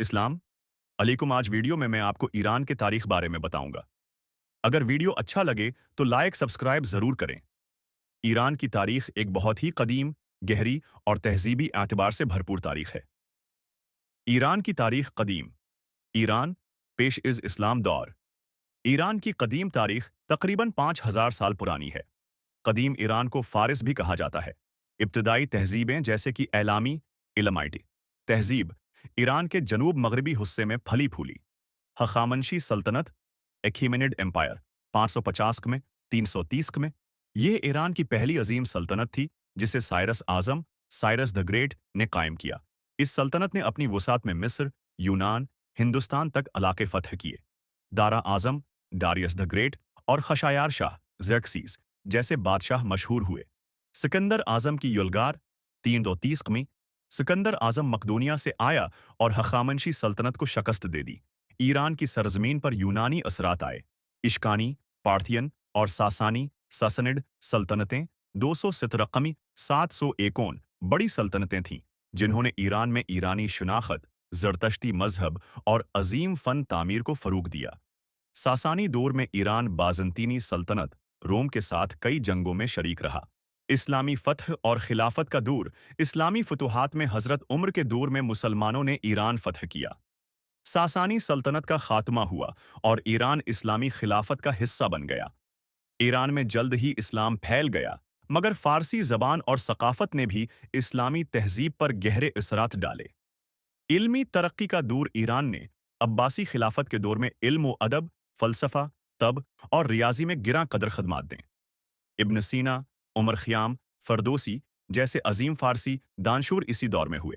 इस्लाम अलैकुम। आज वीडियो में मैं आपको ईरान के तारीख बारे में बताऊंगा। अगर वीडियो अच्छा लगे तो लाइक सब्सक्राइब जरूर करें। ईरान की तारीख एक बहुत ही कदीम, गहरी और तहजीबी एतबार से भरपूर तारीख है। ईरान की तारीख कदीम। ईरान पेश इज़ इस्लाम दौर। ईरान की कदीम तारीख तकरीबन 5000 साल पुरानी है। कदीम ईरान को फारिस भी कहा जाता है। इब्तदाई तहजीबें जैसे कि एलामी इलमाइटी तहजीब ईरान के जनूब मगरबी हिस्से में फली फूली। हखामनशी सल्तनत एखीमेनिड एम्पायर 550 में 330 में। ये ईरान की पहली अजीम सल्तनत थी जिसे Cyrus Azam Cyrus the great ने कायम किया। इस सल्तनत ने अपनी वसात में मिस्र, यूनान, हिंदुस्तान तक इलाके फतह किए। दारा आजम डारियस द ग्रेट और खशायार शाह ज़र्क्सीस जैसे बादशाह मशहूर हुए। सिकंदर आजम की युलगार 330 में। सिकंदर आजम मकदूनिया से आया और हखामनशी सल्तनत को शिकस्त दे दी। ईरान की सरजमीन पर यूनानी असरात आए। इश्कानी, पार्थियन और सासानी ससनिड सल्तनतें 200 701 बड़ी सल्तनतें थीं जिन्होंने ईरान में ईरानी शनाख्त, जरतश्ती मजहब और अजीम फन तामीर को फरूग दिया। सासानी दौर में ईरान बाज़ंतीनी सल्तनत रोम के साथ कई जंगों में शरीक रहा। इस्लामी फतह और खिलाफत का दौर। इस्लामी फतूहात में हज़रत उमर के दौर में मुसलमानों ने ईरान फतह किया। सासानी सल्तनत का खात्मा हुआ और ईरान इस्लामी खिलाफत का हिस्सा बन गया। ईरान में जल्द ही इस्लाम फैल गया, मगर फारसी जबान और सकाफत ने भी इस्लामी तहजीब पर गहरे असरात डाले। इल्मी तरक्की का दौर। ईरान ने अब्बासी खिलाफत के दौर में इल्म व अदब, फ़लसफ़ा, तब और रियाजी में गिरां कदर खदमात दें। इब्न सीना, उमर ख़याम, फ़रदोसी जैसे अजीम फ़ारसी दानशूर इसी दौर में हुए।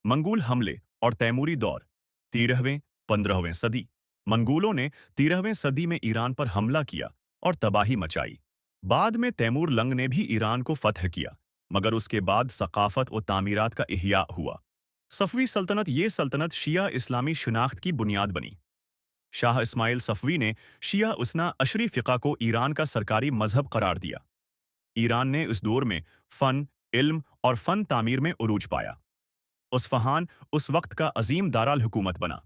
मंगोल हमले और तैमूरी दौर 13वीं-15वीं सदी। मंगोलों ने 13वीं सदी में ईरान पर हमला किया और तबाही मचाई। बाद में तैमूर लंग ने भी ईरान को फतह किया, मगर उसके बाद सकाफत और तामीरात का इहिया हुआ। सफ़वी सल्तनत। ये सल्तनत शिया इस्लामी शनाख्त की बुनियाद बनी। शाह इस्माइल सफ़वी ने शिया उसना अशरी फ़िक़ा को ईरान का सरकारी मजहब करार दिया। ईरान ने इस दौर में फ़न, इल्म और फ़न तामीर में उरूज पाया। उस्फ़हान उस वक्त का अजीम दाराल हुकूमत बना।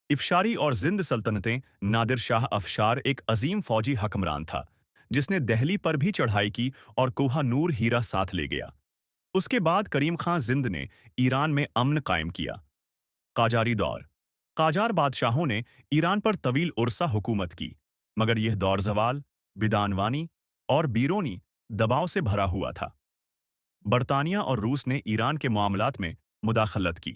इफ़शारी और जिंद सल्तनतें। नादिर शाह अफ़शार एक अजीम फ़ौजी हकमरान था जिसने दहली पर भी चढ़ाई की और कोहा नूर हीरा साथ ले गया। उसके बाद करीम खां जिंद ने ईरान में अमन कायम किया। काजारी दौर। काजार बादशाहों ने ईरान पर तवील उरसा हुकूमत की, मगर यह दौर ज़वाल, बिदानवानी और बीरोनी दबाव से भरा हुआ था। बरतानिया और रूस ने ईरान के मामलात में मुदाखलत की।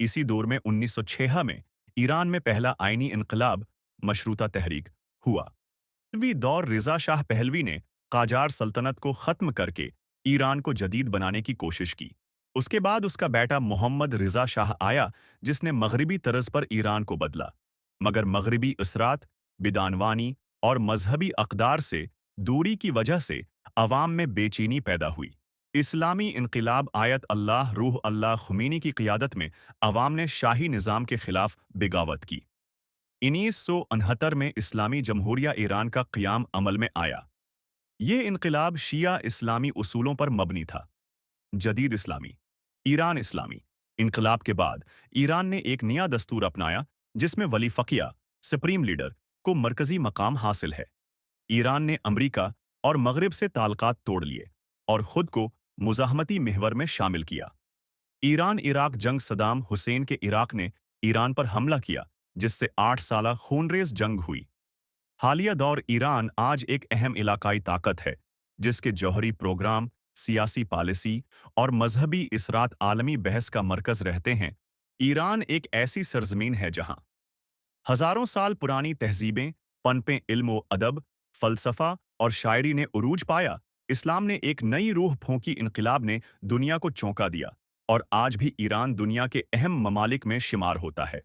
इसी दौर में 1906 में ईरान में पहला आईनी इनकलाब मशरूता तहरीक हुआ। पहलवी दौर। रिज़ा शाह पहलवी ने काजार सल्तनत को ख़त्म करके ईरान को जदीद बनाने की कोशिश की। उसके बाद उसका बेटा मोहम्मद रिज़ा शाह आया जिसने मगरबी तर्ज पर ईरान को बदला, मगर मगरबी असरात, बिदानवानी और मजहबी अक़दार से दूरी की वजह से अवाम में बेचैनी पैदा हुई। इस्लामी इनकलाब आयत अल्लाह रूह अल्लाह ख़ुमैनी की क़ियादत में अवाम ने शाही निज़ाम के ख़िलाफ़ बगावत की। 1969 में इस्लामी जमहूरिया ईरान का क़याम अमल में आया। ये इनकलाब शिया इस्लामी उसूलों पर मबनी था। जदीद इस्लामी ईरान। इस्लामी इनकलाब के बाद ईरान ने एक नया दस्तूर अपनाया जिसमें वली फ़क़िया सुप्रीम लीडर को मरकज़ी मकाम हासिल है। ईरान ने अमरीका और मगरिब से ताल्लुकात तोड़ लिए और ख़ुद को मुज़ाहमती महवर में शामिल किया। ईरान इराक जंग। सदाम हुसैन के इराक ने ईरान पर हमला किया जिससे 8 साला खूनरेज़ जंग हुई। हालिया दौर। ईरान आज एक अहम इलाकाई ताकत है जिसके जौहरी प्रोग्राम, सियासी पॉलिसी और मजहबी इसरात आलमी बहस का मरकज़ रहते हैं। ईरान एक ऐसी सरजमीन है जहां हज़ारों साल पुरानी तहजीबें पनपें। इल्म व अदब, फ़लसफ़ा और शायरी ने उरूज पाया। इस्लाम ने एक नई रूह फूंकी। इनकलाब ने दुनिया को चौंका दिया और आज भी ईरान दुनिया के अहम ममालिक में शुमार होता है।